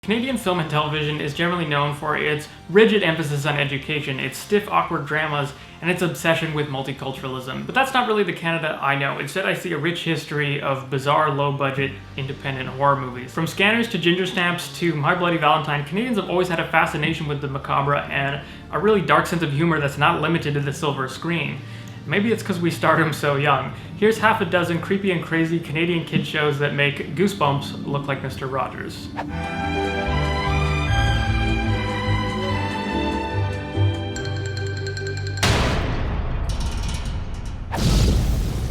Canadian film and television is generally known for its rigid emphasis on education, its stiff, awkward dramas, and its obsession with multiculturalism. But that's not really the Canada I know. Instead, I see a rich history of bizarre, low-budget, independent horror movies. From Scanners to Ginger Snaps to My Bloody Valentine, Canadians have always had a fascination with the macabre and a really dark sense of humor that's not limited to the silver screen. Maybe it's because we started them so young. Here's half a dozen creepy and crazy Canadian kid shows that make Goosebumps look like Mr. Rogers.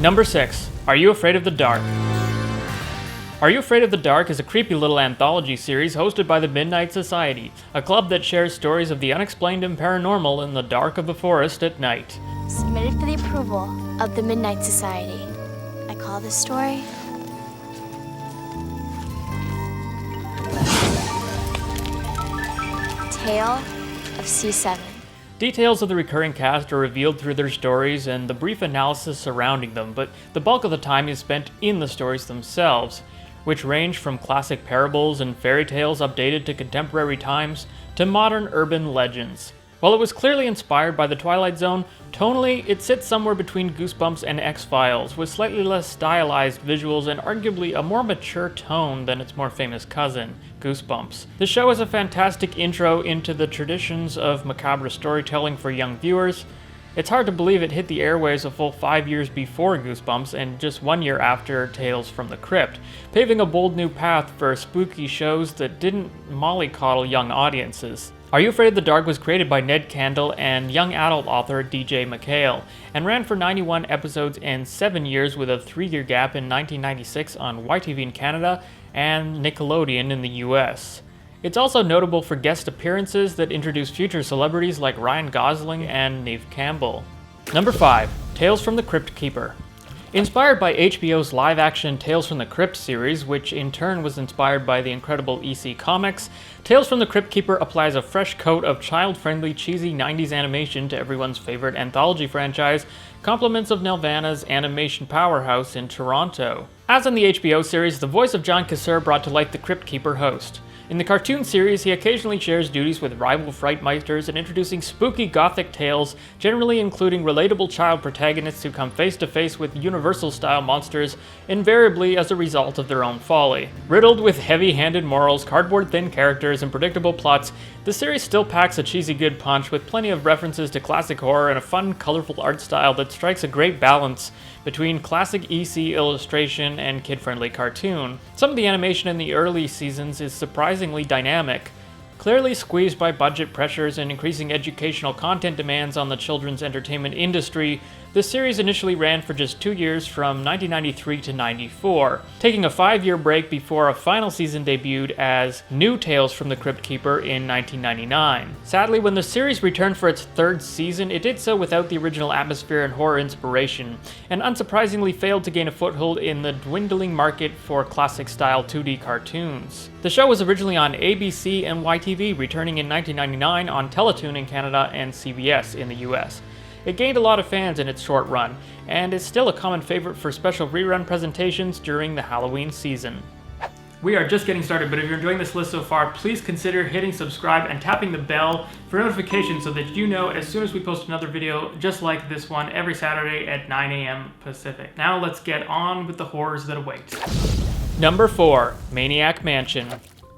Number 6. Are You Afraid of the Dark? Are You Afraid of the Dark is a creepy little anthology series hosted by the Midnight Society, a club that shares stories of the unexplained and paranormal in the dark of the forest at night. Submitted for the approval of the Midnight Society. I call this story Tale of C7. Details of the recurring cast are revealed through their stories and the brief analysis surrounding them, but the bulk of the time is spent in the stories themselves, which range from classic parables and fairy tales updated to contemporary times to modern urban legends. While it was clearly inspired by The Twilight Zone, tonally it sits somewhere between Goosebumps and X-Files, with slightly less stylized visuals and arguably a more mature tone than its more famous cousin, Goosebumps. The show is a fantastic intro into the traditions of macabre storytelling for young viewers. It's hard to believe it hit the airwaves a full 5 years before Goosebumps and just 1 year after Tales from the Crypt, paving a bold new path for spooky shows that didn't mollycoddle young audiences. Are You Afraid of the Dark was created by Ned Candle and young adult author DJ McHale, and ran for 91 episodes and 7 years with a 3-year gap in 1996 on YTV in Canada and Nickelodeon in the US. It's also notable for guest appearances that introduce future celebrities like Ryan Gosling and Neve Campbell. Number 5. Tales from the Crypt Keeper. Inspired by HBO's live-action Tales from the Crypt series, which in turn was inspired by the incredible EC Comics, Tales from the Crypt Keeper applies a fresh coat of child-friendly, cheesy 90s animation to everyone's favorite anthology franchise, compliments of Nelvana's animation powerhouse in Toronto. As in the HBO series, the voice of John Kassir brought to life the Crypt Keeper host. In the cartoon series, he occasionally shares duties with rival Frightmeisters in introducing spooky gothic tales, generally including relatable child protagonists who come face to face with Universal-style monsters, invariably as a result of their own folly. Riddled with heavy-handed morals, cardboard-thin characters, and predictable plots, the series still packs a cheesy good punch with plenty of references to classic horror and a fun, colorful art style that strikes a great balance between classic EC illustration and kid-friendly cartoon. Some of the animation in the early seasons is surprisingly dynamic. Clearly squeezed by budget pressures and increasing educational content demands on the children's entertainment industry, the series initially ran for just 2 years from 1993 to 94, taking a 5-year break before a final season debuted as New Tales from the Crypt Keeper in 1999. Sadly, when the series returned for its 3rd season, it did so without the original atmosphere and horror inspiration, and unsurprisingly failed to gain a foothold in the dwindling market for classic-style 2D cartoons. The show was originally on ABC and YTV, returning in 1999 on Teletoon in Canada and CBS in the US. It gained a lot of fans in its short run, and is still a common favorite for special rerun presentations during the Halloween season. We are just getting started, but if you're enjoying this list so far, please consider hitting subscribe and tapping the bell for notifications so that you know as soon as we post another video just like this one every Saturday at 9 a.m. Pacific. Now let's get on with the horrors that await. Number 4. Maniac Mansion.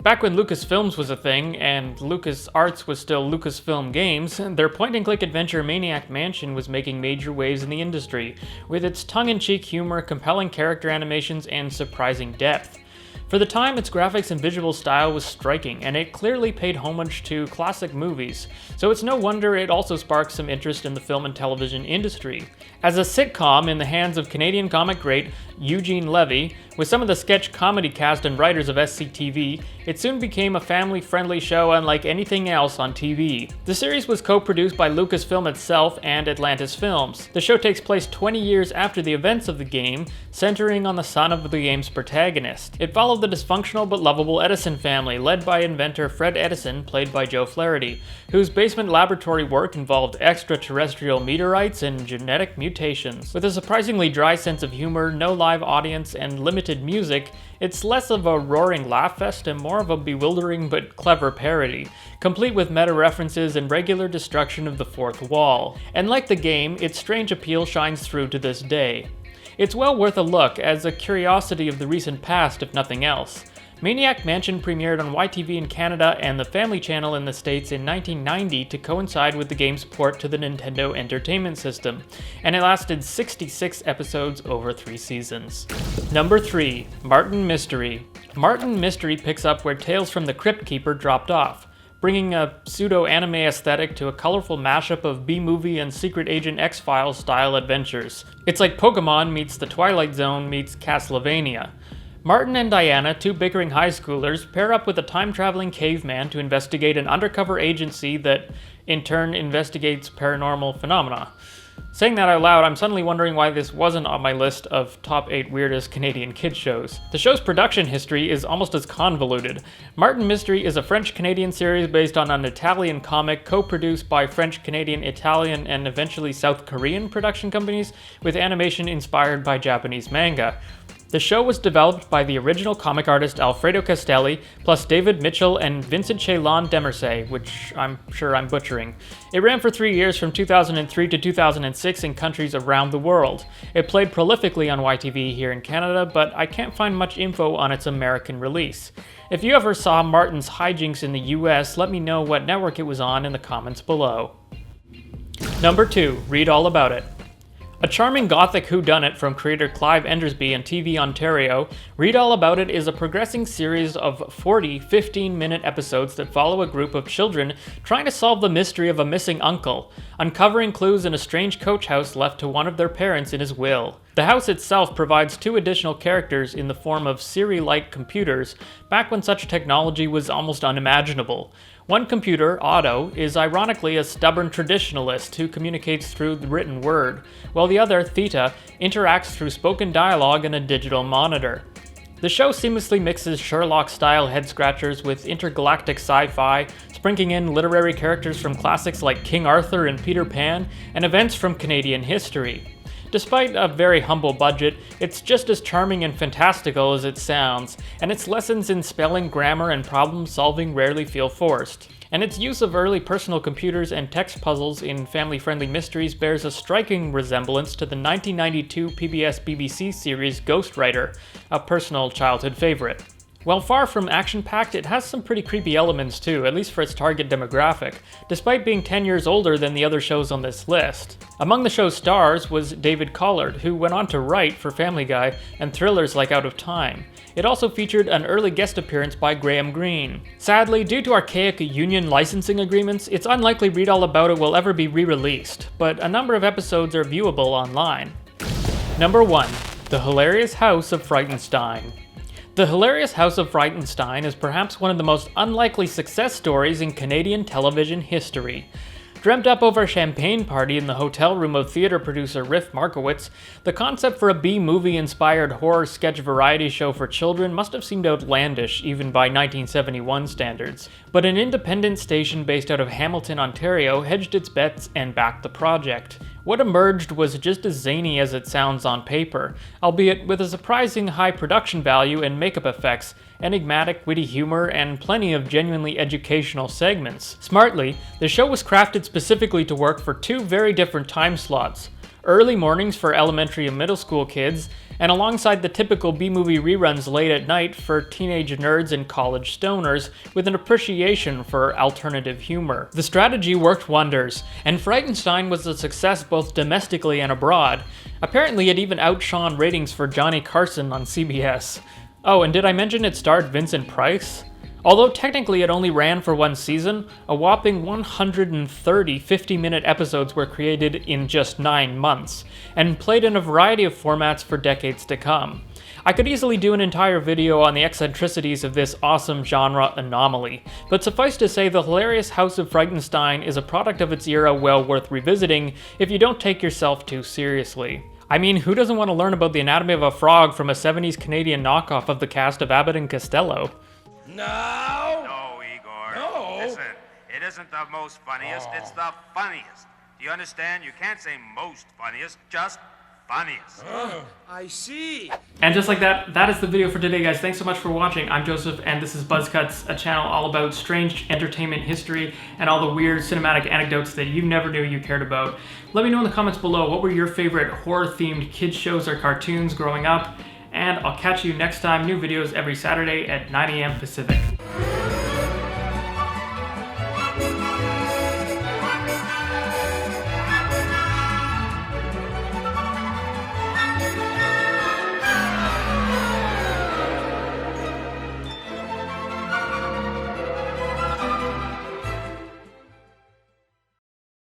Back when LucasFilms was a thing, and LucasArts was still LucasFilm Games, their point-and-click adventure Maniac Mansion was making major waves in the industry, with its tongue-in-cheek humor, compelling character animations, and surprising depth. For the time, its graphics and visual style was striking, and it clearly paid homage to classic movies, so it's no wonder it also sparked some interest in the film and television industry. As a sitcom in the hands of Canadian comic great Eugene Levy, with some of the sketch comedy cast and writers of SCTV, it soon became a family-friendly show unlike anything else on TV. The series was co-produced by Lucasfilm itself and Atlantis Films. The show takes place 20 years after the events of the game, centering on the son of the game's protagonist. It followed the dysfunctional but lovable Edison family, led by inventor Fred Edison, played by Joe Flaherty, whose basement laboratory work involved extraterrestrial meteorites and genetic mutations. With a surprisingly dry sense of humor, no live audience, and limited music, It's less of a roaring laugh fest and more of a bewildering but clever parody, complete with meta references and regular destruction of the fourth wall. And like the game, its strange appeal shines through to this day. It's well worth a look as a curiosity of the recent past if nothing else. Maniac Mansion premiered on YTV in Canada and the Family Channel in the States in 1990 to coincide with the game's port to the Nintendo Entertainment System, and it lasted 66 episodes over 3 seasons. Number 3. Bartman Mystery. Bartman Mystery picks up where Tales from the Crypt Keeper dropped off, bringing a pseudo-anime aesthetic to a colorful mashup of B-movie and Secret Agent X-Files style adventures. It's like Pokemon meets The Twilight Zone meets Castlevania. Martin and Diana, 2 bickering high schoolers, pair up with a time-traveling caveman to investigate an undercover agency that, in turn, investigates paranormal phenomena. Saying that out loud, I'm suddenly wondering why this wasn't on my list of top 8 weirdest Canadian kids shows. The show's production history is almost as convoluted. Bartman Mystery is a French-Canadian series based on an Italian comic co-produced by French, Canadian, Italian, and eventually South Korean production companies, with animation inspired by Japanese manga. The show was developed by the original comic artist Alfredo Castelli, plus David Mitchell and Vincent Chalon Demersay, which I'm sure I'm butchering. It ran for 3 years from 2003 to 2006 in countries around the world. It played prolifically on YTV here in Canada, but I can't find much info on its American release. If you ever saw Martin's hijinks in the US, let me know what network it was on in the comments below. Number 2. Read all about it. A charming gothic whodunit from creator Clive Endersby and TV Ontario, Read All About It is a progressing series of 40 15-minute episodes that follow a group of children trying to solve the mystery of a missing uncle, uncovering clues in a strange coach house left to one of their parents in his will. The house itself provides 2 additional characters in the form of Siri-like computers, back when such technology was almost unimaginable. One computer, Otto, is ironically a stubborn traditionalist who communicates through the written word, while the other, Theta, interacts through spoken dialogue and a digital monitor. The show seamlessly mixes Sherlock-style head-scratchers with intergalactic sci-fi, sprinkling in literary characters from classics like King Arthur and Peter Pan, and events from Canadian history. Despite a very humble budget, it's just as charming and fantastical as it sounds, and its lessons in spelling, grammar, and problem-solving rarely feel forced. And its use of early personal computers and text puzzles in family-friendly mysteries bears a striking resemblance to the 1992 PBS-BBC series Ghostwriter, a personal childhood favorite. While far from action-packed, it has some pretty creepy elements too, at least for its target demographic, despite being 10 years older than the other shows on this list. Among the show's stars was David Collard, who went on to write for Family Guy and thrillers like Out of Time. It also featured an early guest appearance by Graham Greene. Sadly, due to archaic union licensing agreements, it's unlikely Read All About It will ever be re-released, but a number of episodes are viewable online. Number 1. The Hilarious House of Freightenstein. The Hilarious House of Freightenstein is perhaps one of the most unlikely success stories in Canadian television history. Dreamt up over a champagne party in the hotel room of theater producer Riff Markowitz, the concept for a B-movie-inspired horror sketch variety show for children must have seemed outlandish even by 1971 standards. But an independent station based out of Hamilton, Ontario hedged its bets and backed the project. What emerged was just as zany as it sounds on paper, albeit with a surprising high production value and makeup effects, enigmatic, witty humor, and plenty of genuinely educational segments. Smartly, the show was crafted specifically to work for 2 very different time slots: early mornings for elementary and middle school kids, and alongside the typical B-movie reruns late at night for teenage nerds and college stoners, with an appreciation for alternative humor. The strategy worked wonders, and Freightenstein was a success both domestically and abroad. Apparently it even outshone ratings for Johnny Carson on CBS. Oh, and did I mention it starred Vincent Price? Although technically it only ran for 1 season, a whopping 130 50-minute episodes were created in just 9 months, and played in a variety of formats for decades to come. I could easily do an entire video on the eccentricities of this awesome genre anomaly, but suffice to say the Hilarious House of Freightenstein is a product of its era well worth revisiting if you don't take yourself too seriously. I mean, who doesn't want to learn about the anatomy of a frog from a 70s Canadian knockoff of the cast of Abbott and Costello? No! No, Igor. No! Listen, it isn't the most funniest, it's the funniest. Do you understand? You can't say most funniest, just funniest. I see. And just like that, that is the video for today, guys. Thanks so much for watching. I'm Joseph, and this is Buzzcuts, a channel all about strange entertainment history and all the weird cinematic anecdotes that you never knew you cared about. Let me know in the comments below, what were your favorite horror-themed kids shows or cartoons growing up? And I'll catch you next time. New videos every Saturday at 9 a.m. Pacific.